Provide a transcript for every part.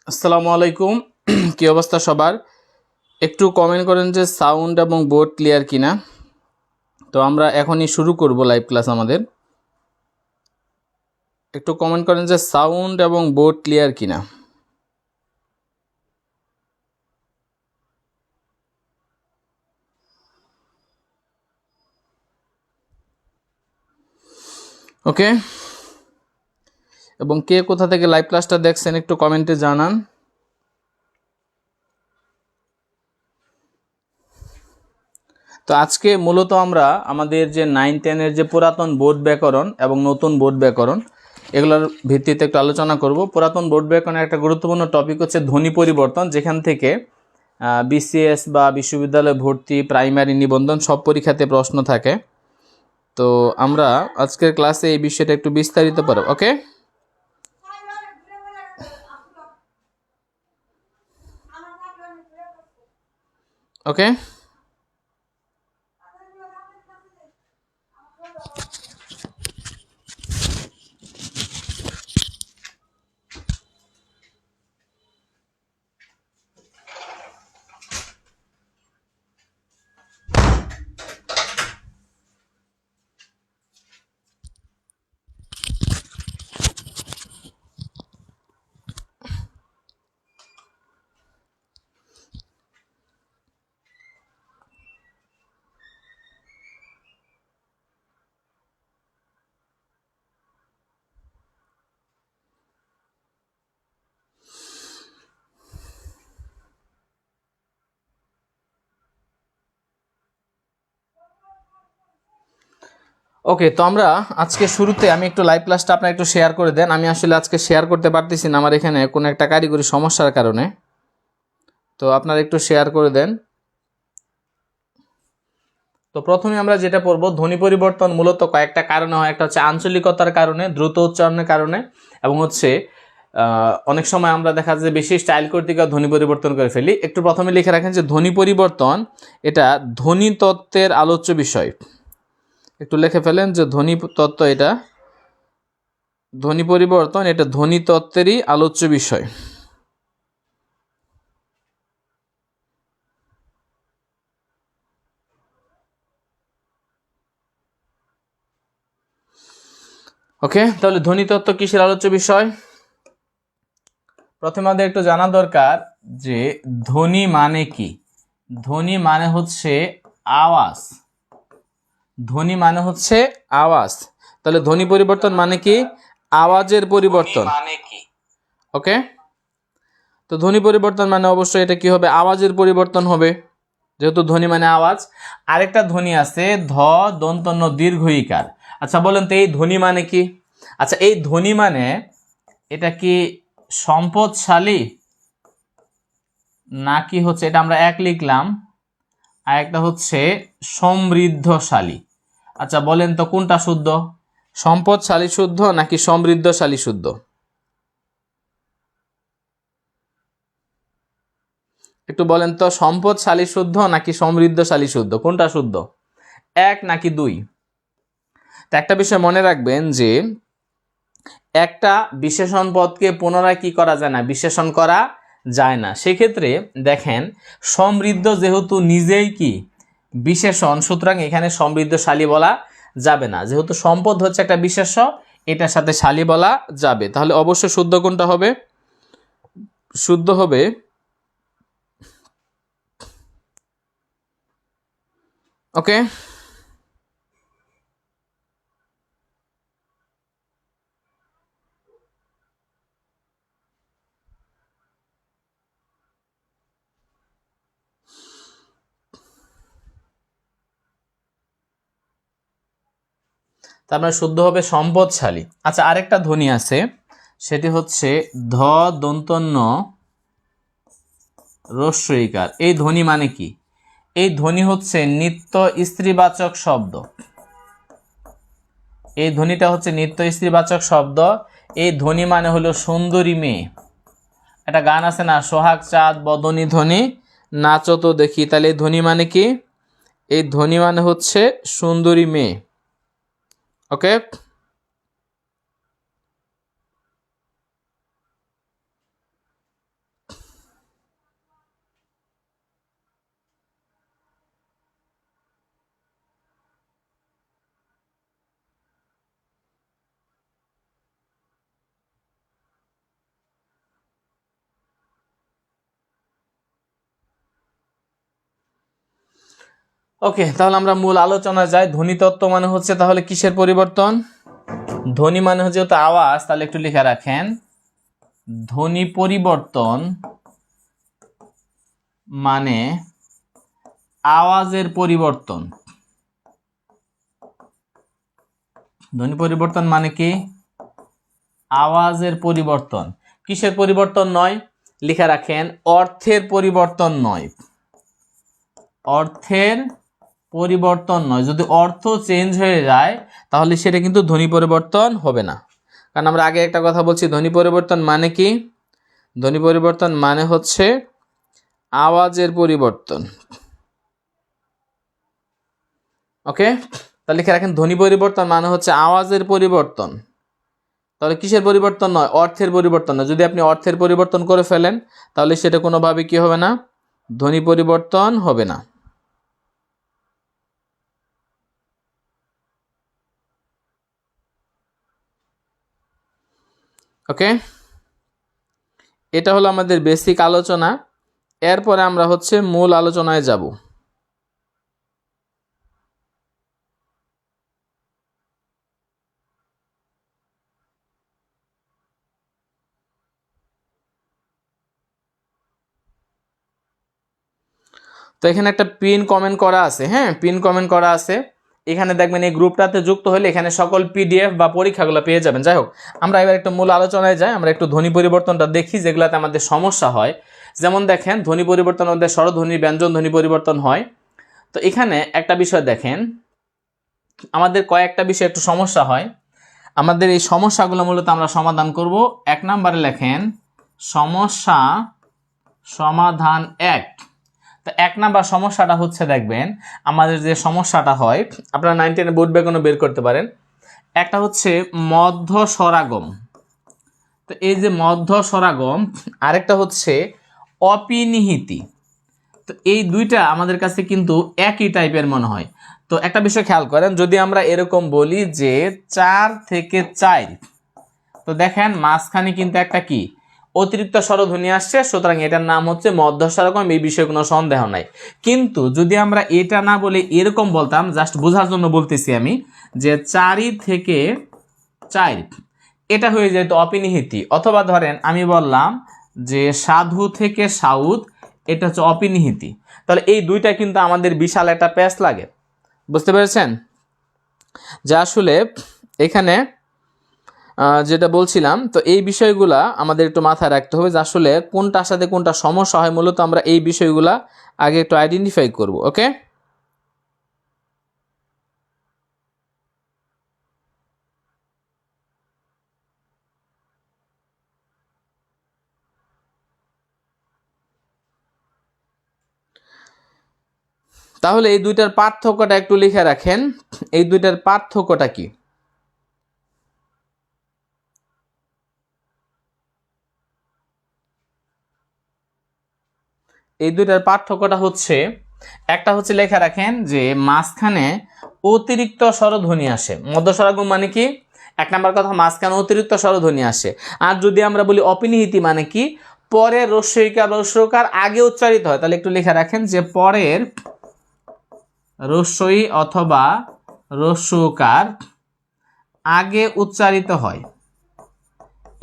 আসসালামু আলাইকুম। কি অবস্থা সবার? একটু কমেন্ট করেন যে সাউন্ড এবং বোর্ড ক্লিয়ার কিনা। তো আমরা এখনই শুরু করব লাইভ ক্লাস আমাদের। একটু কমেন্ট করেন যে সাউন্ড এবং বোর্ড ক্লিয়ার কিনা। ওকে, এবং কে কোথা থেকে লাইভ ক্লাসটা দেখছেন একটু কমেন্টে জানান। তো আজকে মূলত আমরা আমাদের যে 9-10-এর যে পুরাতন বোর্ড ব্যাকরণ এবং নতুন বোর্ড ব্যাকরণ এগুলোর ভিত্তিতে একটু আলোচনা করব। পুরাতন বোর্ড ব্যাকরণের একটা গুরুত্বপূর্ণ টপিক হচ্ছে ধ্বনি পরিবর্তন, যেখান থেকে বিসিএস বা বিশ্ববিদ্যালয় ভর্তি, প্রাইমারি নিবন্ধন সব পরীক্ষাতে প্রশ্ন থাকে। তো আমরা আজকের ক্লাসে এই বিষয়টা একটু বিস্তারিত পড়ব। ওকে, ওকে। ওকে, তো আমরা আজকে শুরুতে আমি একটু লাইভ ক্লাসটা আপনারা একটু শেয়ার করে দেন। আমি আসলে আজকে শেয়ার করতে পারতেছি না, আমার এখানে কোনো একটা কারিগরি সমস্যার কারণে। তো আপনারা একটু শেয়ার করে দেন। তো প্রথমে আমরা যেটা পড়বো, ধ্বনি পরিবর্তন মূলত কয়েকটা কারণে হয়। একটা হচ্ছে আঞ্চলিকতার কারণে, দ্রুত উচ্চারণের কারণে, এবং হচ্ছে অনেক সময় আমরা দেখা যায় বেশি স্টাইল করতে গিয়ে ধ্বনি পরিবর্তন করে ফেলি। একটু প্রথমে লিখে রাখেন যে ধ্বনি পরিবর্তন এটা ধ্বনি তত্ত্বের আলোচ্য বিষয়। একটু লিখে ফেলেন যে ধ্বনি তত্ত্ব এটা, ধ্বনি পরিবর্তন এটা ধ্বনি তত্ত্বেরই আলোচ্য বিষয়। ওকে, তাহলে ধ্বনি তত্ত্ব কিসের আলোচ্য বিষয়? প্রথমে আমাদের একটু জানা দরকার যে ধ্বনি মানে কি। ধ্বনি মানে হচ্ছে আওয়াজ। ধ্বনি মানে হচ্ছে আওয়াজ। তাহলে ধ্বনি পরিবর্তন মানে কি? আওয়াজের পরিবর্তন। ওকে, তো ধ্বনি পরিবর্তন মানে অবশ্যই এটা কি হবে? আওয়াজের পরিবর্তন হবে, যেহেতু ধ্বনি মানে আওয়াজ। আরেকটা ধ্বনি আছে ধ দন্ত ন দীর্ঘ ইকার। আচ্ছা বলেন তো এই ধ্বনি মানে কি? আচ্ছা, এই ধ্বনি মানে এটা কি সম্পদশালী নাকি হচ্ছে, এটা আমরা এক লিখলাম, আর একটা হচ্ছে সমৃদ্ধশালী। আচ্ছা বলেন তো কোনটা শুদ্ধ? সম্পদশালী শুদ্ধ নাকি সমৃদ্ধশালী শুদ্ধ? একটু বলেন তো, সম্পদশালী শুদ্ধ নাকি সমৃদ্ধশালী শুদ্ধ, কোনটা শুদ্ধ? এক নাকি দুই? তো একটা বিষয় মনে রাখবেন যে একটা বিশেষণ পদকে পুনরায় কি করা যায় না? বিশেষণ করা যায় না। সেক্ষেত্রে দেখেন, সমৃদ্ধ যেহেতু নিজেই কি বিশেষণ, সুতরাং এখানে সমৃদ্ধশালী বলা যাবে না। যেহেতু সম্পদ হচ্ছে একটা বিশেষ্য, এটার সাথে শালী বলা যাবে। তাহলে অবশ্যই শুদ্ধ কোনটা হবে? শুদ্ধ হবে ওকে, তার মানে শুদ্ধ হবে সম্পদশালী। আচ্ছা, আরেকটা ধ্বনি আছে, সেটি হচ্ছে ধ দন্তন্য রস্যইকার। এই ধ্বনি মানে কি? এই ধ্বনি হচ্ছে নিত্য স্ত্রীবাচক শব্দ। এই ধ্বনিটা হচ্ছে নিত্য স্ত্রীবাচক শব্দ। এই ধ্বনি মানে হলো সুন্দরী মেয়ে। একটা গান আছে না, সোহাগ চাঁদ বদনী ধ্বনি নাচো তো দেখি। তাহলে এই ধ্বনি মানে কি? এই ধ্বনি মানে হচ্ছে সুন্দরী মেয়ে। ওকে, ওকে, তাহলে আমরা মূল আলোচনায় যাই। ধ্বনি তত্ত্ব মানে হচ্ছে তাহলে কিসের পরিবর্তন? ধ্বনি মানে হচ্ছে যেহেতু আওয়াজ, তাহলে একটু লিখে রাখেন, ধ্বনি পরিবর্তন মানে আওয়াজের পরিবর্তন। ধ্বনি পরিবর্তন মানে কি? আওয়াজের পরিবর্তন। কিসের পরিবর্তন নয়? লিখে রাখেন, অর্থের পরিবর্তন নয়। অর্থের পরিবর্তন নয়। যদি অর্থ চেঞ্জ হয়ে যায় তাহলে সেটা কিন্তু ধ্বনি পরিবর্তন হবে না। কারণ আমরা আগে একটা কথা বলছি, ধ্বনি পরিবর্তন মানে কি? ধ্বনি পরিবর্তন মানে হচ্ছে আওয়াজের পরিবর্তন। ওকে, তাহলে লিখে রাখেন, ধ্বনি পরিবর্তন মানে হচ্ছে আওয়াজের পরিবর্তন। তাহলে কিসের পরিবর্তন নয়? অর্থের পরিবর্তন নয়। যদি আপনি অর্থের পরিবর্তন করে ফেলেন তাহলে সেটা কোনোভাবে কি হবে না? ধ্বনি পরিবর্তন হবে না। ওকে, এটা হলো আমাদের বেসিক আলোচনা। এরপরে আমরা হচ্ছে মূল আলোচনায় যাব। তো এখানে একটা পিন কমেন্ট করা আছে, হ্যাঁ, পিন কমেন্ট করা আছে। এখানে দেখবেন এই গ্রুপটাতে যুক্ত হলে এখানে সকল পিডিএফ বা পরীক্ষাগুলো পেয়ে যাবেন। যাই হোক, আমরা এবার একটু মূল আলোচনায় যাই। আমরা একটু ধ্বনি পরিবর্তনটা দেখি যেগুলোতে আমাদের সমস্যা হয়। যেমন দেখেন, ধ্বনি পরিবর্তন মধ্যে স্বরধ্বনি, ব্যঞ্জন ধ্বনি পরিবর্তন হয়। তো এখানে একটা বিষয় দেখেন, আমাদের কয়েকটা বিষয় একটু সমস্যা হয়। আমাদের এই সমস্যাগুলো মূলত আমরা সমাধান করব। 1 নম্বরে লেখেন সমস্যা সমাধান 1। তো 1 নাম্বার সমস্যাটা হচ্ছে, দেখবেন আমাদের যে সমস্যাটা হয়, আপনারা 9 10 বোর্ড ব্যাকরণ বের করতে পারেন। একটা হচ্ছে মধ্য স্বরাগম। তো এই যে মধ্য স্বরাগম, আরেকটা হচ্ছে অপিনিহিতি। তো এই দুইটা আমাদের কাছে কিন্তু একই টাইপের মনে হয়। তো একটা বিষয় খেয়াল করেন, যদি আমরা এরকম বলি যে 4 থেকে 4, তো দেখেন মাঝখানে কিন্তু একটা কি অতিরিক্ত স্বরধ্বনি আসছে, সুতরাং এটার নাম হচ্ছে মধ্য স্বরগম। এই বিষয়ে কোনো সন্দেহ নাই। কিন্তু যদি আমরা এটা না বলে এরকম বলতাম, জাস্ট বোঝার জন্য বলতেছি আমি, যে 4 থেকে 4, এটা হয়ে যেত অপিনিহিতি। অথবা ধরেন আমি বললাম যে সাধু থেকে সাউথ, এটা হচ্ছে অপিনিহিতি। তাহলে এই দুইটা কিন্তু আমাদের বিশাল একটা প্যাচ লাগে। বুঝতে পেরেছেন? যা আসলে এখানে যেটা বলছিলাম, তো এই বিষয়গুলা আমাদের একটু মাথায় রাখতে হবে যে আসলে কোনটার সাথে কোনটা সমস্যা হয়। মূলত আমরা এই বিষয়গুলা আগে একটু আইডেন্টিফাই করব। ওকে, তাহলে এই দুইটার পার্থক্যটা একটু লিখে রাখেন। এই দুইটার পার্থক্যটা কি? এই দুইটার পার্থক্যটা হচ্ছে, একটা হচ্ছে লেখা রাখেন যে মাঝখানে অতিরিক্ত স্বরধ্বনি আসে। মধ্য স্বরাগম মানে কি? 1 নাম্বার কথা, মাঝখানে অতিরিক্ত স্বরধ্বনি আসে। আর যদি আমরা বলি অপিনিহিতি মানে কি? পরের রস্যইকার বা রস্যকার আগে উচ্চারিত হয়। তাহলে একটু লেখা রাখেন যে পরের রস্যই অথবা রস্যকার আগে উচ্চারিত হয়।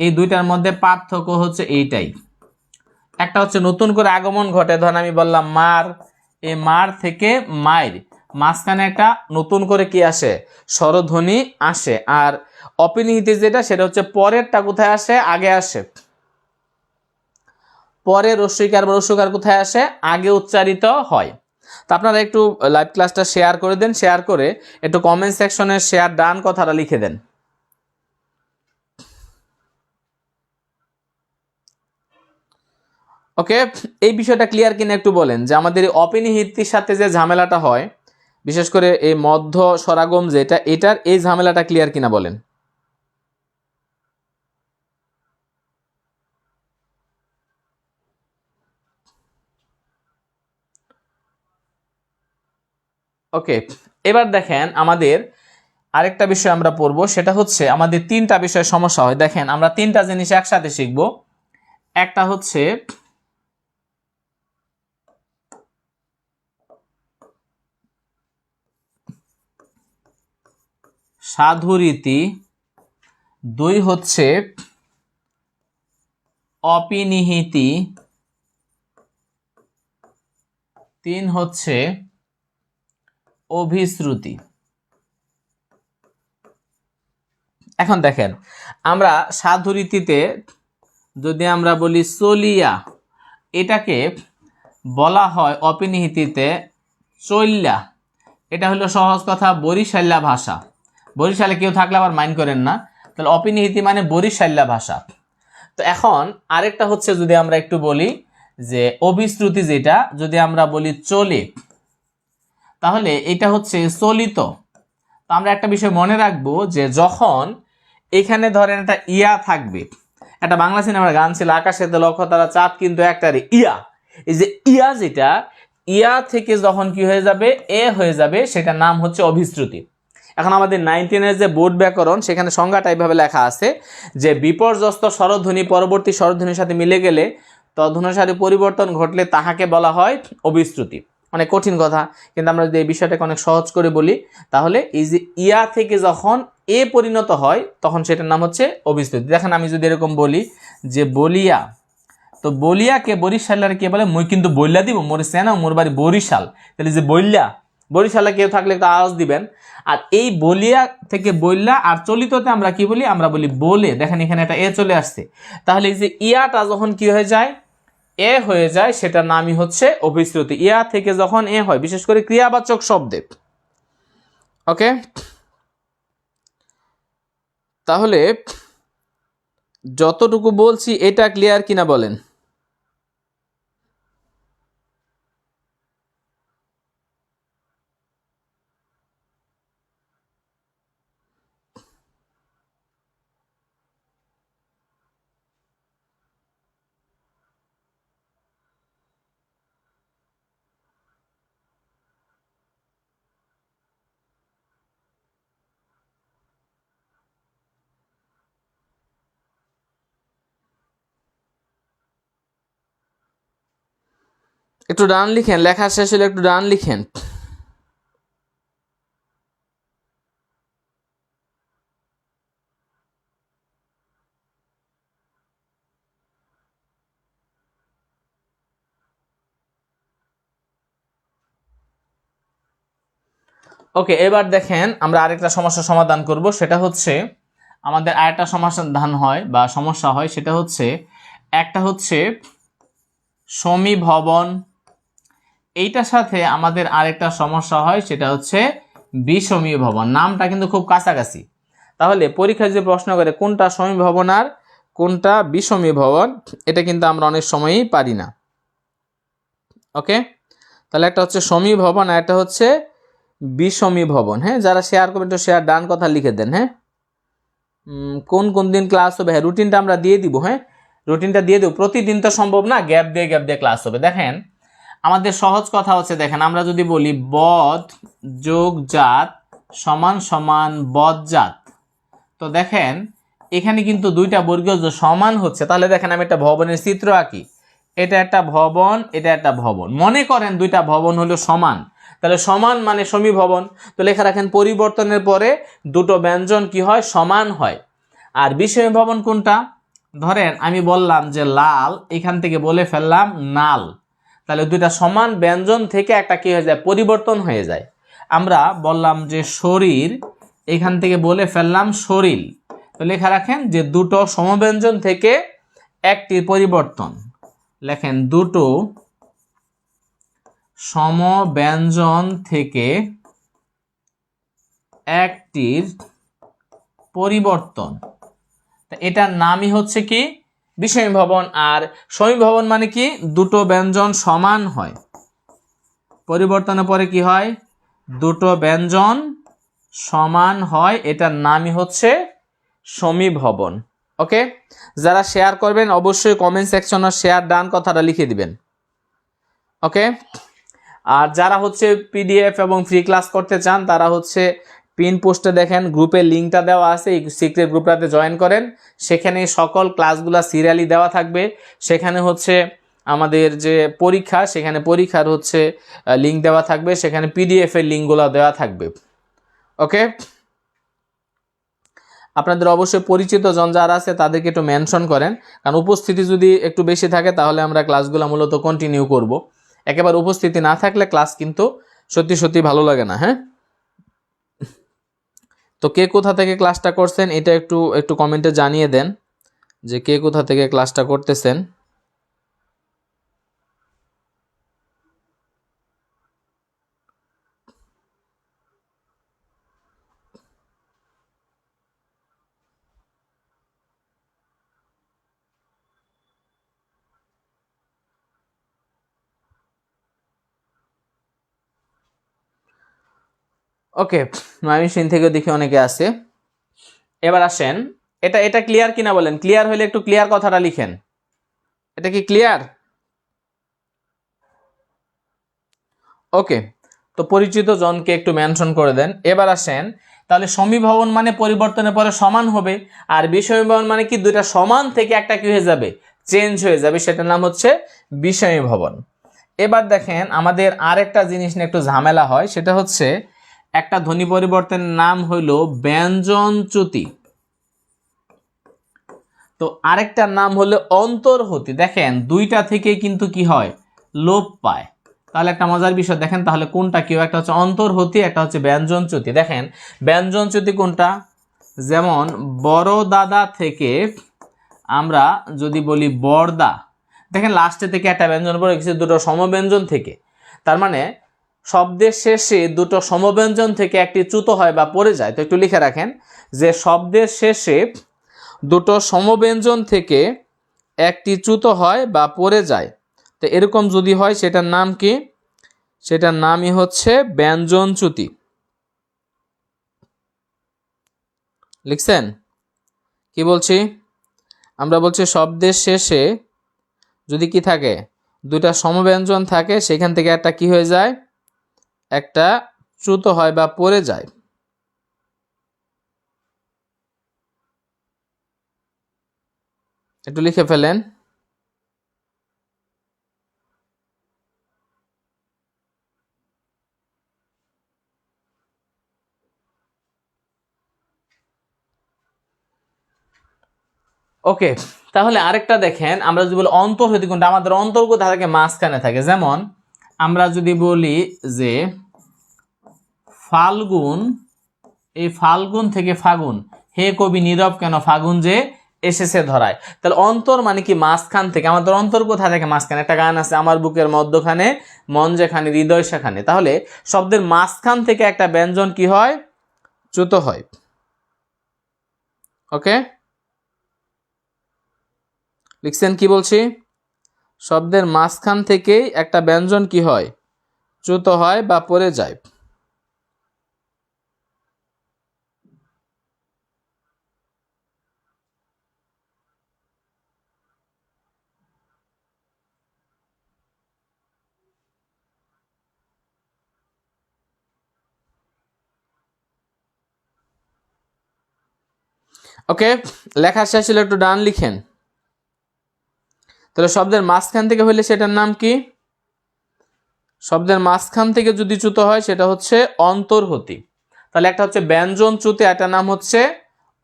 এই দুইটার মধ্যে পার্থক্য হচ্ছে এইটাই। একটা হচ্ছে নতুন করে আগমন ঘটে, ধরেন আমি বললাম মার, এই মার থেকে মায়ের, মাঝখানে একটা নতুন করে কি আসে? স্বরধ্বনি আসে। আর অপিনিহিতি যেটা, সেটা হচ্ছে পরেরটা কোথায় আসে? আগে আসে। পরে রস্যইকার বা রস্যকার কোথায় আসে? আগে উচ্চারিত হয়। তো আপনারা একটু লাইভ ক্লাসটা শেয়ার করে দেন, শেয়ার করে একটু কমেন্ট সেকশনে শেয়ার ডান কথাটা লিখে দেন। ওকে, এই বিষয়টা ক্লিয়ার কিনা একটু বলেন, যে আমাদের এই অপিনিহিতির সাথে যে ঝামেলাটা হয়, বিশেষ করে এই মধ্য স্বরাগম যেটা, এটার এই ঝামেলাটা ক্লিয়ার কিনা বলেন। ওকে, এবার দেখেন আমাদের আরেকটা বিষয় আমরা পড়বো, সেটা হচ্ছে আমাদের 3টা বিষয় সমস্যা হয়। দেখেন আমরা 3টা জিনিস একসাথে শিখব। একটা হচ্ছে সাধুরীতি, 2 হচ্ছে অপিনিহিতি, 3 হচ্ছে অভিশ্রুতি। এখন দেখেন আমরা সাধুরীতিতে যদি আমরা বলি চলিয়া, এটাকে বলা হয় অপিনিহিতিতে চল্যা। এটা হলো সহজ কথা বরিশাল্যা ভাষা। বরিশালে কেউ থাকলে আবার মাইন্ড করেন না, তাহলে অপিনিহিতি মানে বরিশাল্যা ভাষা। তো এখন আরেকটা হচ্ছে যদি আমরা একটু বলি যে অভিশ্রুতি, যেটা যদি আমরা বলি চলে, তাহলে এটা হচ্ছে চলিত। তো আমরা একটা বিষয় মনে রাখবো যে যখন এখানে ধরেন একটা ইয়া থাকবে, একটা বাংলা সিনেমার গান ছিল আকাশেতে লক্ষ্য তারা চাঁদ কিন্তু একটারে ইয়া, এই যে ইয়া, যেটা ইয়া থেকে যখন কি হয়ে যাবে এ হয়ে যাবে, সেটার নাম হচ্ছে অভিশ্রুতি। এখন আমাদের 9-10 যে বোর্ড ব্যাকরণ, সেখানে সংজ্ঞাটা এইভাবে লেখা আছে যে বিপর্যস্ত স্বরধ্বনি পরবর্তী স্বরধ্বনির সাথে মিলে গেলে তদনুসারে পরিবর্তন ঘটলে তাহাকে বলা হয় অভিশ্রুতি। অনেক কঠিন কথা, কিন্তু আমরা যদি এই বিষয়টাকে অনেক সহজ করে বলি, তাহলে এই যে ইয়া থেকে যখন এ পরিণত হয় তখন সেটার নাম হচ্ছে অভিশ্রুতি। দেখেন আমি যদি এরকম বলি যে বলিয়া, তো বলিয়াকে বরিশালের কে বলে, মুই কিন্তু বইলা দিব মোর সেনা মোর বাড়ি বরিশাল, তাহলে যে বইলা, বরিশালে কেউ থাকলে একটা আওয়াজ দিবেন। আর এই বলিয়া থেকে বইলা আর চলিততে আমরা কি বলি, আমরা বলি বলে। দেখেন এখানে একটা এ চলে আসছে, তাহলে এই যে ইয়াটা যখন কি হয়ে যায় এ হয়ে যায়, সেটার নামই হচ্ছে অভিশ্রুতি। ইয়া থেকে যখন এ হয়, বিশেষ করে ক্রিয়াবাচক শব্দে। ওকে, তাহলে যতটুকু বলছি এটা ক্লিয়ার কিনা বলেন? একটু ডান লিখেন, লেখা শেষ হলে একটু ডান লিখেন। ওকে, এবার দেখেন আমরা আরেকটা সমস্যার সমাধান করব। সেটা হচ্ছে আমাদের আরেকটা সমাধান হয় বা সমস্যা হয়, সেটা হচ্ছে একটা হচ্ছে সমীভবন, এইটার সাথে আমাদের আরেকটা সমস্যা হয়, সেটা হচ্ছে বিষমীভবন। নামটা কিন্তু খুব কাছাকাছি। তাহলে পরীক্ষায় যে প্রশ্ন করে কোনটা সমীভবন আর কোনটা বিষমীভবন, এটা কিন্তু আমরা অনেক সময়ই পারি না। ওকে, তাহলে একটা হচ্ছে সমীভবন আর একটা হচ্ছে বিষমীভবন। হ্যাঁ, যারা শেয়ার করবেন তো শেয়ার ডান কথা লিখে দেন। হ্যাঁ, কোন কোন দিন ক্লাস হবে, হ্যাঁ রুটিনটা আমরা দিয়ে দিব। হ্যাঁ, রুটিনটা দিয়ে দেবো, প্রতিদিন তো সম্ভব না, গ্যাপ দিয়ে ক্লাস হবে। দেখেন আমাদের সহজ কথা হচ্ছে, দেখেন আমরা যদি বলি বদ যোগ জাত সমান সমান বদজাত, তো দেখেন এখানে কিন্তু দুইটা বর্গীয় সমান হচ্ছে। তাহলে দেখেন আমি একটা ভবনের চিত্র আঁকি, এটা একটা ভবন, এটা একটা ভবন। মনে করেন দুইটা ভবন হলো সমান, তাহলে সমান মানে সমীভবন। তো লেখা রাখেন পরিবর্তনের পরে দুটো ব্যঞ্জন কি হয়, সমান হয়। আর বিষমীভবন কোনটা, ধরেন আমি বললাম যে লাল, এখান থেকে বলে ফেললাম নাল, তাহলে দুইটা সমান ব্যঞ্জন থেকে একটা কি হয়ে যায়, পরিবর্তন হয়ে যায়। আমরা বললাম যে শরীর, এখান থেকে বলে ফেললাম শরীর, তো লেখা রাখেন যে দুটো সমব্যঞ্জন থেকে একটি পরিবর্তন। লেখেন দুটো সমব্যঞ্জন থেকে একটির পরিবর্তন, এটার নামই হচ্ছে কি বিষমীভবন। আর সমীভবন মানে কি, দুটো ব্যঞ্জন সমান হয়, পরিবর্তনের পরে কি হয়, দুটো ব্যঞ্জন সমান হয়, এটার নামই হচ্ছে সমীভবন। ওকে, যারা শেয়ার করবেন অবশ্যই কমেন্ট সেকশনে শেয়ার ডান কথাটা লিখে দিবেন। ওকে, আর যারা হচ্ছে পিডিএফ এবং ফ্রি ক্লাস করতে চান, তারা হচ্ছে পিন পোস্টে দেখেন গ্রুপের লিঙ্কটা দেওয়া আছে, এই সিক্রেট গ্রুপটাতে জয়েন করেন। সেখানে সকল ক্লাসগুলো সিরিয়ালি দেওয়া থাকবে। সেখানে হচ্ছে আমাদের যে পরীক্ষা, সেখানে পরীক্ষার হচ্ছে লিঙ্ক দেওয়া থাকবে, সেখানে পিডিএফ এর লিঙ্কগুলো দেওয়া থাকবে। ওকে, আপনাদের অবশ্যই পরিচিত জন যারা আছে তাদেরকে একটু মেনশন করেন, কারণ উপস্থিতি যদি একটু বেশি থাকে তাহলে আমরা ক্লাসগুলো মূলত কন্টিনিউ করব। একেবারে উপস্থিতি না থাকলে ক্লাস কিন্তু সত্যি সত্যি ভালো লাগে না। হ্যাঁ, তো কে কোথা থেকে ক্লাসটা করছেন এটা একটু একটু কমেন্টে জানিয়ে দেন যে কে কোথা থেকে ক্লাসটা করতেছেন। ওকে, ময়মনসিংহ থেকে দেখি অনেকে আছে। এবার আসেন, এটা এটা ক্লিয়ার কিনা বলেন, ক্লিয়ার হলে একটু ক্লিয়ার কথাটা লিখেন। এটা কি ক্লিয়ার? ওকে, তো পরিচিত জনকে একটু মেনশন করে দেন। এবার আসেন, তাহলে সমীভবন মানে পরিবর্তনের পরে সমান হবে, আর বিষমীভবন মানে কি দুইটা সমান থেকে একটা কি হয়ে যাবে, চেঞ্জ হয়ে যাবে, সেটার নাম হচ্ছে বিষমীভবন। এবার দেখেন আমাদের আরেকটা জিনিস নিয়ে একটু ঝামেলা হয়, সেটা হচ্ছে একটা ধ্বনি পরিবর্তনের নাম হইল ব্যঞ্জনচ্যুতি, তো আরেকটার নাম হলো অন্তর্হতি। দেখেন দুইটা থেকে কিন্তু কি হয়, লোপ পায়। তাহলে একটা মজার বিষয় দেখেন, তাহলে কোনটা কি, একটা হচ্ছে অন্তর্হতি, একটা হচ্ছে ব্যঞ্জনচ্যুতি। দেখেন ব্যঞ্জনচ্যুতি কোনটা, যেমন বড় দাদা থেকে আমরা যদি বলি বড়দা, দেখেন লাস্টে থেকে একটা ব্যঞ্জন পড়ে গেছে দুটো সমব্যঞ্জন থেকে, তার মানে শব্দের শেষে দুটো সমব্যঞ্জন থেকে একটি চ্যুত হয় বা পড়ে যায়। তো একটু লিখে রাখেন যে শব্দের শেষে দুটো সমব্যঞ্জন থেকে একটি চ্যুত হয় বা পড়ে যায়, তো এরকম যদি হয় সেটার নাম কি, সেটার নামই হচ্ছে ব্যঞ্জনচ্যুতি। লিখছেন? কি বলছি, আমরা বলছি শব্দের শেষে যদি কি থাকে, দুইটা সমব্যঞ্জন থাকে, সেখান থেকে একটা কি হয়ে যায়, একটা চ্যুত হয় বা পড়ে যায়। একটু লিখে ফেলেন। ওকে, তাহলে আরেকটা দেখেন, আমরা যদি বলি অন্তর্হতি কোনটা, আমাদের অন্তর্গত থাকে মাঝখানে থাকে। যেমন আমরা যদি বলি যে ফাল্গুন, এই ফাল্গুন থেকে ফাগুন, হে কবি নীরব কেন ফাগুন যে এসেছে ধরায়, তাহলে অন্তর মানে কি মাঝখান থেকে, আমাদের অন্তর কোথায় থাকে, মাঝখানে। একটা গান আছে, আমার বুকের মধ্যখানে মন যেখানে হৃদয় সেখানে, তাহলে শব্দের মাঝখান থেকে একটা ব্যঞ্জন কি হয়, চ্যুত হয়। ওকে, লিখছেন? কি বলছি, শব্দের মাঝখান থেকেই একটা ব্যঞ্জন কি হয়, চ্যুত হয় বা পড়ে যায়। ওকে, লেখা শেষ হলে একটু ডান লিখেন। তাহলে শব্দের মাঝখান থেকে হইলে সেটার নাম কি, শব্দের মাঝখান থেকে যদি চ্যুত হয় সেটা হচ্ছে অন্তর্হতি। তাহলে একটা হচ্ছে ব্যঞ্জন চ্যুতি, একটা নাম হচ্ছে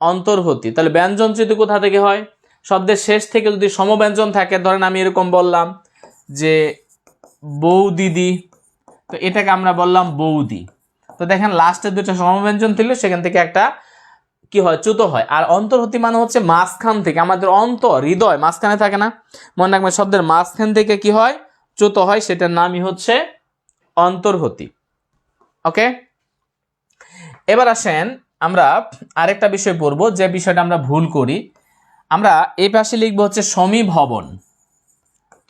অন্তর্হতি। তাহলে ব্যঞ্জন চ্যুতি কোথা থেকে হয়, শব্দের শেষ থেকে যদি সমব্যঞ্জন থাকে, ধরেন আমি এরকম বললাম যে বৌ দিদি, তো এটাকে আমরা বললাম বৌদি, তো দেখেন লাস্টে দুটো সমব্যঞ্জন ছিল, সেখান থেকে একটা কি হয়, চ্যুত হয়। আর অন্তর্হতি মানে হচ্ছে মাঝখান থেকে, আমাদের অন্তর হৃদয় মাঝখানে থাকে না, মনে রাখবেন শব্দের মাঝখান থেকে কি হয়, চ্যুত হয়, সেটার নামই হচ্ছে অন্তর্হতি। ওকে, এবার আসেন আমরা আরেকটা বিষয় পড়বো, যে বিষয়টা আমরা ভুল করি। আমরা এই পাশে লিখবো হচ্ছে সমীভবন।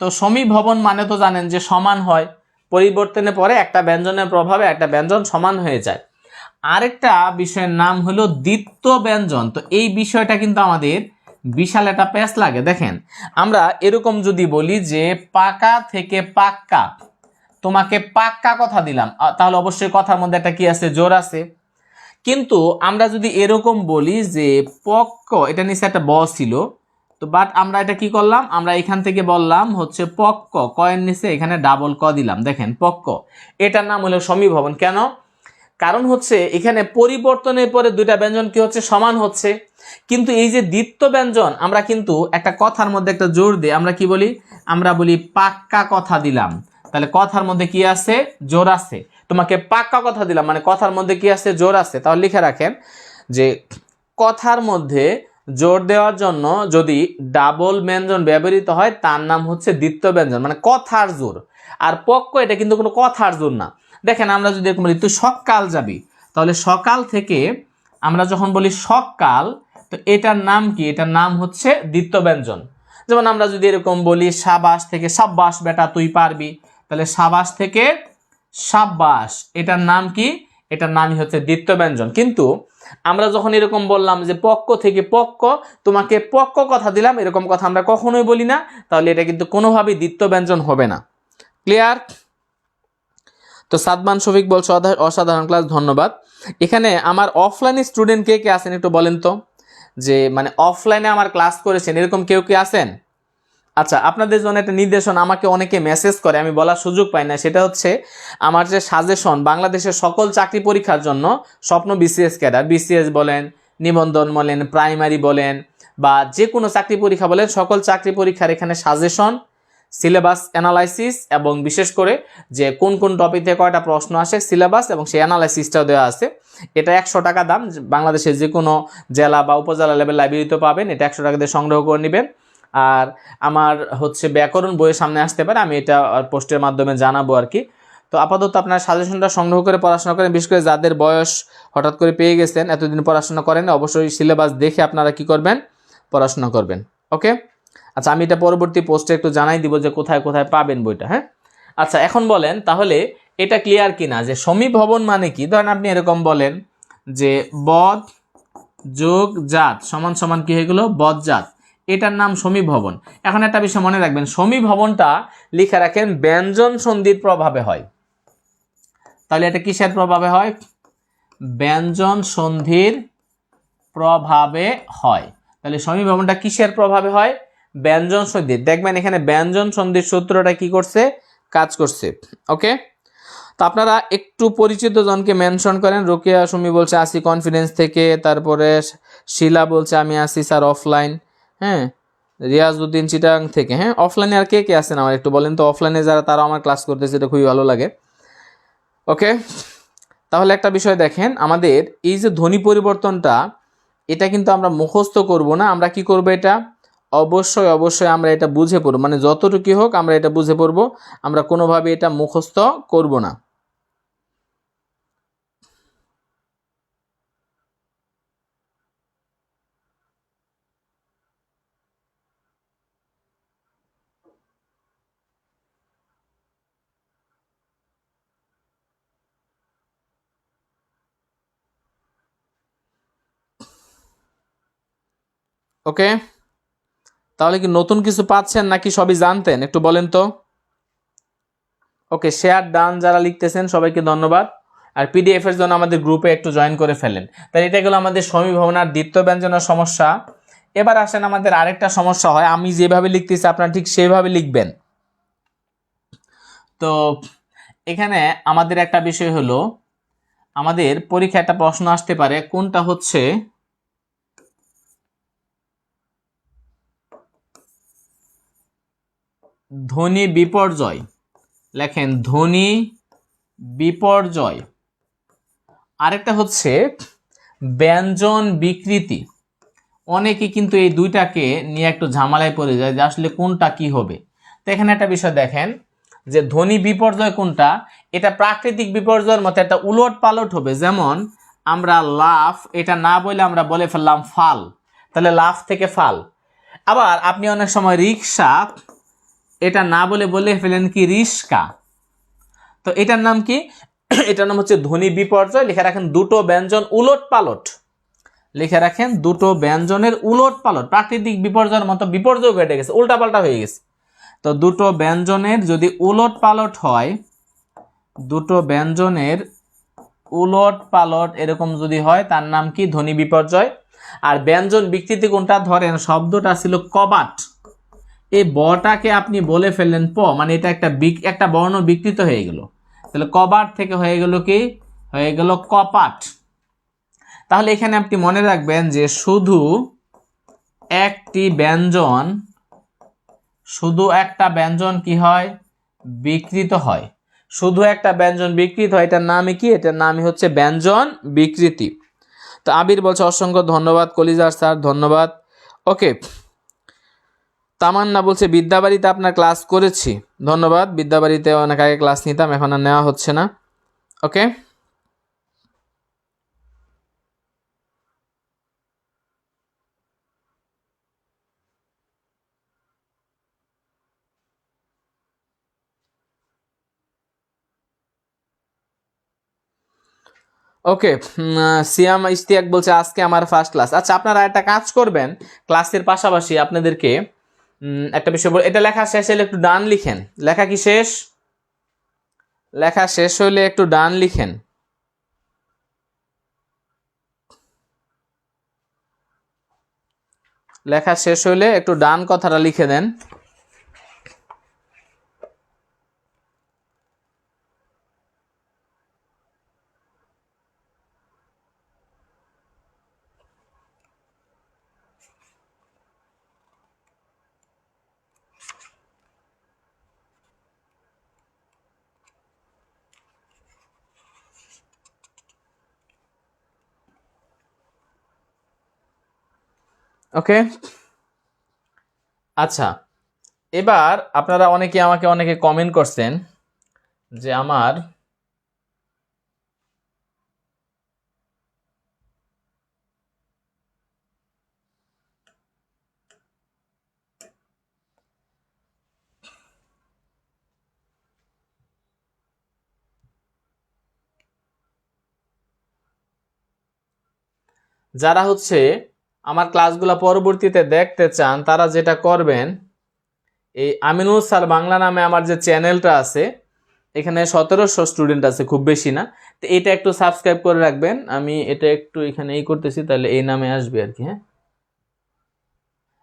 তো সমীভবন মানে তো জানেন যে সমান হয়, পরিবর্তনের পরে একটা ব্যঞ্জনের প্রভাবে একটা ব্যঞ্জন সমান হয়ে যায়। আরেকটা বিষয়ের নাম হলো দ্বিত্ব ব্যঞ্জন। তো এই বিষয়টা কিন্তু আমাদের বিশাল একটা প্যাচ লাগে। দেখেন আমরা এরকম যদি বলি যে পাকা থেকে পাক্কা, তোমাকে পাক্কা কথা দিলাম, তাহলে অবশ্যই কথার মধ্যে একটা কি আছে, জোর আছে। কিন্তু আমরা যদি এরকম বলি যে পক্ক, এটা নিচে একটা ব ছিল, তো বাট আমরা এটা কি করলাম, আমরা এখান থেকে বললাম হচ্ছে পক্ক, কয়ের নিচে এখানে ডাবল ক দিলাম, দেখেন পক্ক, এটার নাম হলো সমীভবন। কেন, কারণ হচ্ছে এখানে পরিবর্তনের পরে দুইটা ব্যঞ্জন কি হচ্ছে, সমান হচ্ছে। কিন্তু এই যে দ্বিত্ব ব্যঞ্জন, আমরা কিন্তু একটা কথার মধ্যে একটা জোর দিই, আমরা কি বলি, আমরা বলি পাক্কা কথা দিলাম। তাহলে কথার মধ্যে কি আছে, জোর আছে। তোমাকে পাক্কা কথা দিলাম মানে কথার মধ্যে কি আছে, জোর আছে। তাহলে লিখে রাখেন যে কথার মধ্যে জোর দেওয়ার জন্য যদি ডাবল ব্যঞ্জন ব্যবহৃত হয় তার নাম হচ্ছে দ্বিত্ব ব্যঞ্জন, মানে কথার জোর। আর পক্ক এটা কিন্তু কোনো কথার জোর না। দেখেন আমরা যদি এরকম বলি তুই সকাল যাবি, তাহলে সকাল থেকে আমরা যখন বলি সকাল, তো এটার নাম কি, এটার নাম হচ্ছে দ্বিত্ব ব্যঞ্জন। যেমন আমরা যদি এরকম বলি সাবাস থেকে সাব্বাস বেটা তুই পারবি, তাহলে সাবাস থেকে সাব্বাস, এটার নাম কি, এটার নামই হচ্ছে দ্বিত্ব ব্যঞ্জন। কিন্তু আমরা যখন এরকম বললাম যে পক্ক থেকে পক্ক, তোমাকে পক্ক কথা দিলাম, এরকম কথা আমরা কখনোই বলি না, তাহলে এটা কিন্তু কোনোভাবেই দ্বিত্ব ব্যঞ্জন হবে না। ক্লিয়ার? তো সাদমান শফিক বলছে অসাধারণ ক্লাস, ধন্যবাদ। এখানে আমার অফলাইনে স্টুডেন্ট কে কে আছেন একটু বলেন তো, যে মানে অফলাইনে আমার ক্লাস করেছেন এরকম কেউ কি আছেন? আচ্ছা, আপনাদের জন্য একটা নির্দেশন, আমাকে অনেকে মেসেজ করে, আমি বলার সুযোগ পাই না, সেটা হচ্ছে আমার যে সাজেশন বাংলাদেশের সকল চাকরি পরীক্ষার জন্য, স্বপ্ন বিসিএস ক্যাডার, বিসিএস বলেন, নিবন্ধন বলেন, প্রাইমারি বলেন, বা যে কোনো চাকরি পরীক্ষা বলেন, সকল চাকরি পরীক্ষার এখানে সাজেশন, সিলেবাস অ্যানালাইসিস এবং বিশেষ করে যে কোন কোন টপিক থেকে কয়টা প্রশ্ন আসে, সিলেবাস এবং সেই অ্যানালাইসিসটাও দেওয়া আছে। এটা 100 টাকা দাম, বাংলাদেশের যে কোনো জেলা বা উপজেলা লেভেল লাইব্রেরিতে পাবেন। এটা 100 টাকা দিয়ে সংগ্রহ করে নেবেন। আর আমার হচ্ছে ব্যাকরণ বইয়ের সামনে আসতে পারে, আমি এটা পোস্টের মাধ্যমে জানাবো আর কি। তো আপাতত আপনার সাজেশনটা সংগ্রহ করে পড়াশোনা করেন, বিশেষ করে যাদের বয়স হঠাৎ করে পেয়ে গেছেন, এতদিন পড়াশোনা করেন, অবশ্যই সিলেবাস দেখে আপনারা কি করবেন, পড়াশোনা করবেন। ওকে, আচ্ছা আমি এটা পরবর্তী পোস্টে একটু জানাই দিব যে কোথায় কোথায় পাবেন বইটা। হ্যাঁ, আচ্ছা এখন বলেন তাহলে এটা ক্লিয়ার কিনা যে সমীভবন মানে কি। ধরেন আপনি এরকম বলেন যে বদ যোগ জাত সমান সমান কি হয়ে গেল, বদজাত, এটার নাম সমীভবন। এখন একটা বিষয় মনে রাখবেন, সমীভবনটা লিখে রাখেন ব্যঞ্জন সন্ধির প্রভাবে হয়। তাহলে এটা কিসের প্রভাবে হয়, ব্যঞ্জন সন্ধির প্রভাবে হয়। তাহলে সমীভবনটা কিসের প্রভাবে হয়, ব্যঞ্জন সন্ধির। দেখবেন এখানে ব্যঞ্জন সন্ধির সূত্রটা কি করছে, কাজ করছে। ওকে, তো আপনারা একটু পরিচিত জনকে মেনশন করেন। রোকেয়া সুমি বলছে আসি কনফিডেন্স থেকে, তারপরে শিলা বলছে আমি আসি স্যার অফলাইন। হ্যাঁ, রিয়াজউদ্দিন চিটাং থেকে। হ্যাঁ, অফলাইনে আর কে কে আছেন আমার একটু বলেন তো, অফলাইনে যারা তারা আমার ক্লাস করতেছে, এটা খুবই ভালো লাগে। ওকে, তাহলে একটা বিষয় দেখেন, আমাদের এই যে ধ্বনি পরিবর্তনটা, এটা কিন্তু আমরা মুখস্থ করব না, আমরা কি করব, এটা অবশ্যই অবশ্যই আমরা এটা বুঝে পড়ব, মানে যতটুকু হোক আমরা এটা বুঝে পড়ব, আমরা কোনোভাবে এটা মুখস্থ করব না। ওকে, তাহলে কি নতুন কিছু পাচ্ছেন নাকি সবই জানতেন একটু বলেন তো। ওকে, শেয়ার ডান যারা লিখতেছেন সবাইকে ধন্যবাদ। আর পিডিএফ এর জন্য আমাদের গ্রুপে একটু জয়েন করে ফেলেন। তাহলে এটা গেল আমাদের সমীভবনার দ্বিত্ব ব্যঞ্জনের সমস্যা। এবার আসেন আমাদের আরেকটা সমস্যা হয়, আমি যেভাবে লিখতেছি আপনারা ঠিক সেভাবে লিখবেন। তো এখানে আমাদের একটা বিষয় হলো, আমাদের পরীক্ষা একটা প্রশ্ন আসতে পারে, কোনটা হচ্ছে ধ্বনি বিপর্যয়। লেখেন ধ্বনি বিপর্যয়। আরেকটা হচ্ছে ব্যঞ্জন বিকৃতি। অনেকে কিন্তু এই দুইটাকে নিয়ে একটু ঝামেলায় পড়ে যায় যে আসলে কোনটা কি হবে। তো এখানে একটা বিষয় দেখেন যে ধ্বনি বিপর্যয় কোনটা, এটা প্রাকৃতিক বিপর্যয়ের মতো একটা উলট পালট হবে। যেমন আমরা লাফ, এটা না বলে আমরা বলে ফেললাম ফাল, তাহলে লাফ থেকে ফাল। আবার আপনি অনেক সময় রিক্সা, এটা না বলে বলে ফেলেন কি রিস্কা, তো এটার নাম কি, এটার নাম হচ্ছে ধ্বনি বিপর্যয়। লিখে রাখেন দুটো ব্যঞ্জন উলট পালট, লিখে রাখেন দুটো ব্যঞ্জনের উলট পালট, প্রাকৃতিক বিপর্যয়ের মতো বিপর্যয় ঘটে গেছে, উল্টাপাল্টা হয়ে গেছে। তো দুটো ব্যঞ্জনের যদি উলট পালট হয়, দুটো ব্যঞ্জনের উলট পালট এরকম যদি হয় তার নাম কি, ধ্বনি বিপর্যয়। আর ব্যঞ্জন বিকৃতি কোনটা, ধরেন শব্দটা ছিল কবাট, এই বটাকে আপনি বলে ফেললেন প, মানে এটা একটা বর্ণ বিকৃত হয়ে গেল, তাহলে কবাট থেকে হয়ে গেল কি হয়ে গেল কপাট। তাহলে এখানে আপনি মনে রাখবেন যে শুধু একটি ব্যঞ্জন, শুধু একটা ব্যঞ্জন কি হয়, বিকৃত হয়। শুধু একটা ব্যঞ্জন বিকৃত হয়, এটার নামই কি? এটার নামই হচ্ছে ব্যঞ্জন বিকৃতি। তো আবির বলছে অসংখ্য ধন্যবাদ কলিজার স্যার, ধন্যবাদ। ওকে, তামান্না বলছে বিদ্যাবাড়িতে আপনার ক্লাস করেছি, ধন্যবাদ। বিদ্যাবাড়িতে অনেক আগে ক্লাস নিতাম, এখন আর নেওয়া হচ্ছে না। ওকে, ওকে। সিয়াম ইশতিয়াক বলছে আজকে আমার ফার্স্ট ক্লাস। আচ্ছা, আপনারা একটা কাজ করবেন, ক্লাসের পাশাপাশি আপনাদেরকে একটা বিষয় বল, এটা লেখা শেষ হলে একটু ডান লিখেন। লেখা কি শেষ? লেখা শেষ হলে একটু ডান লিখেন। লেখা শেষ হলে একটু ডান কথাটা লিখে দেন। ওকে, আচ্ছা, এবার আপনারা অনেকে কমেন্ট করছেন যে আমার যারা হচ্ছে আমার ক্লাসগুলো পরবর্তীতে দেখতে চান, তারা যেটা করবেন, এই আমিনুল স্যার বাংলা নামে আমার যে চ্যানেলটা আছে, এখানে 1700 স্টুডেন্ট আছে, খুব বেশি না। তো এটা একটু সাবস্ক্রাইব করে রাখবেন। আমি এটা একটু এখানে করতেছি, তাহলে এই নামে আসবে আর কি। হ্যাঁ,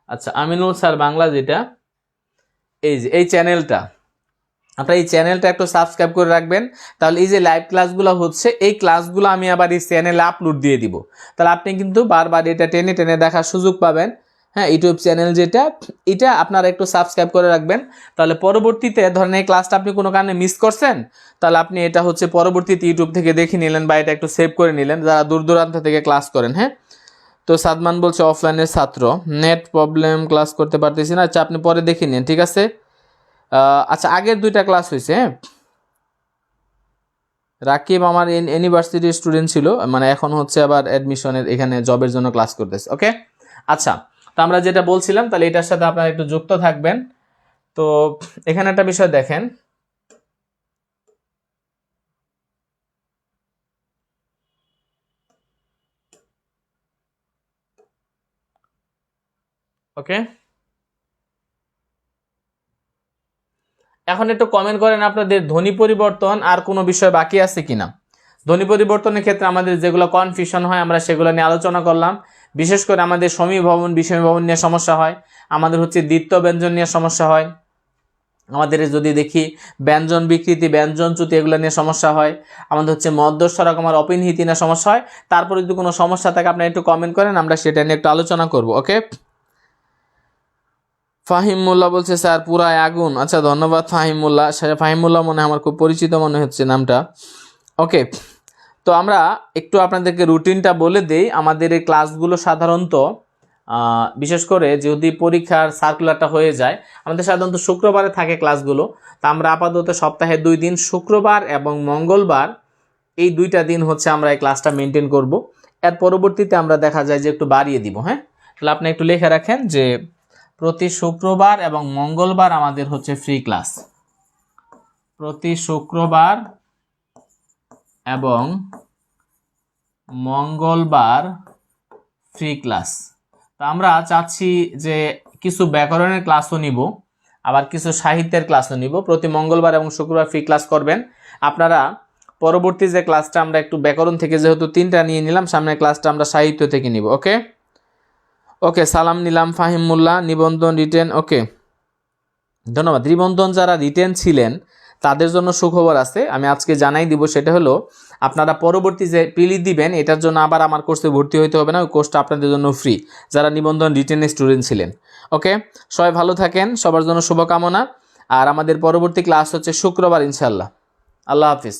আচ্ছা, আমিনুল স্যার বাংলা, যেটা এই যে এই চ্যানেলটা, আপনারা এই চ্যানেলটা একটু সাবস্ক্রাইব করে রাখবেন। তাহলে এই যে লাইভ ক্লাসগুলো হচ্ছে, এই ক্লাসগুলো আমি আবার এই চ্যানেলে আপলোড দিয়ে দিব। তাহলে আপনি কিন্তু বারবার এটা টেনে টেনে দেখার সুযোগ পাবেন। হ্যাঁ, ইউটিউব চ্যানেল যেটা, এটা আপনারা একটু সাবস্ক্রাইব করে রাখবেন। তাহলে পরবর্তীতে ধরেন এই ক্লাসটা আপনি কোনো কারণে মিস করছেন, তাহলে আপনি এটা হচ্ছে পরবর্তীতে ইউটিউব থেকে দেখে নিলেন বা এটা একটু সেভ করে নিলেন, যারা দূর দূরান্ত থেকে ক্লাস করেন। হ্যাঁ, তো সাদমান বলছে অফলাইনের ছাত্র, নেট প্রবলেম, ক্লাস করতে পারতেছি না। আচ্ছা, আপনি পরে দেখে নিন, ঠিক আছে। আচ্ছা, আগের 2টা ক্লাস হয়েছে। হ্যাঁ, রাকিব আমার ইউনিভার্সিটির স্টুডেন্ট ছিল, মানে এখন হচ্ছে আবার অ্যাডমিশনের এখানে জবের জন্য ক্লাস করতেছে। ওকে, আচ্ছা, তো আমরা যেটা বলছিলাম, তাহলে এটার সাথে আপনারা একটু যুক্ত থাকবেন। তো এখানে একটা বিষয় দেখেন, ওকে, এখন একটু কমেন্ট করেন আপনাদের ধ্বনি পরিবর্তন আর কোনো বিষয় বাকি আছে কিনা। ধ্বনি পরিবর্তনের ক্ষেত্রে আমাদের যেগুলো কনফিউশন হয়, আমরা সেগুলো নিয়ে আলোচনা করলাম। বিশেষ করে আমাদের সমীভবন বিষমীভবন নিয়ে সমস্যা হয়, আমাদের হচ্ছে দ্বিতীয় ব্যঞ্জন নিয়ে সমস্যা হয়, আমাদের যদি দেখি ব্যঞ্জন বিকৃতি, ব্যঞ্জনচ্যুতি, এগুলো নিয়ে সমস্যা হয়, আমাদের হচ্ছে মধ্যস্বরকমার অপিনহিতি নিয়ে সমস্যা হয়। তারপরে যদি কোনো সমস্যা থাকে আপনি একটু কমেন্ট করেন, আমরা সেটা নিয়ে একটু আলোচনা করব। ওকে, ফাহিম মোল্লা বলছে স্যার পুরাই আগুন। আচ্ছা, ধন্যবাদ ফাহিম মোল্লা। ফাহিম মোল্লা মনে হয় আমার খুব পরিচিত মনে হচ্ছে নামটা। ওকে, তো আমরা একটু আপনাদেরকে রুটিনটা বলে দেই। আমাদের এই ক্লাসগুলো সাধারণত বিশেষ করে যদি পরীক্ষার সার্কুলারটা হয়ে যায়, আমাদের সাধারণত শুক্রবারে থাকে ক্লাসগুলো। তা আমরা আপাতত সপ্তাহে 2 দিন, শুক্রবার এবং মঙ্গলবার, এই 2টা দিন হচ্ছে আমরা এই ক্লাসটা মেনটেন করব। এর পরবর্তীতে আমরা দেখা যায় যে একটু বাড়িয়ে দিব। হ্যাঁ, তাহলে আপনি একটু লিখে রাখেন যে প্রতি শুক্রবার এবং মঙ্গলবার আমাদের হচ্ছে ফ্রি ক্লাস। প্রতি শুক্রবার এবং মঙ্গলবার ফ্রি ক্লাস। তো আমরা চাচ্ছি যে কিছু ব্যাকরণের ক্লাসও নিব, আবার কিছু সাহিত্যের ক্লাসও নিব। প্রতি মঙ্গলবার এবং শুক্রবার ফ্রি ক্লাস করবেন আপনারা। পরবর্তী যে ক্লাসটা আমরা একটু ব্যাকরণ থেকে যেহেতু 3টা নিয়ে নিলাম, সামনের ক্লাসটা আমরা সাহিত্য থেকে নিব। ওকে, ওকে, সালাম নিলাম ফাহিম মোল্লা। নিবন্ধন রিটেন, ওকে, ধন্যবাদ। নিবন্ধন যারা রিটেন ছিলেন তাদের জন্য সুখবর আছে, আমি আজকে জানাই দিব। সেটা হলো আপনারা পরবর্তী যে পিলি দিবেন এটার জন্য আবার আমার কোর্সে ভর্তি হইতে হবে না, ওই কোর্সটা আপনাদের জন্য ফ্রি যারা নিবন্ধন রিটেনের স্টুডেন্ট ছিলেন। ওকে, সবাই ভালো থাকেন, সবার জন্য শুভকামনা। আর আমাদের পরবর্তী ক্লাস হচ্ছে শুক্রবার ইনশাল্লাহ। আল্লাহ হাফিজ।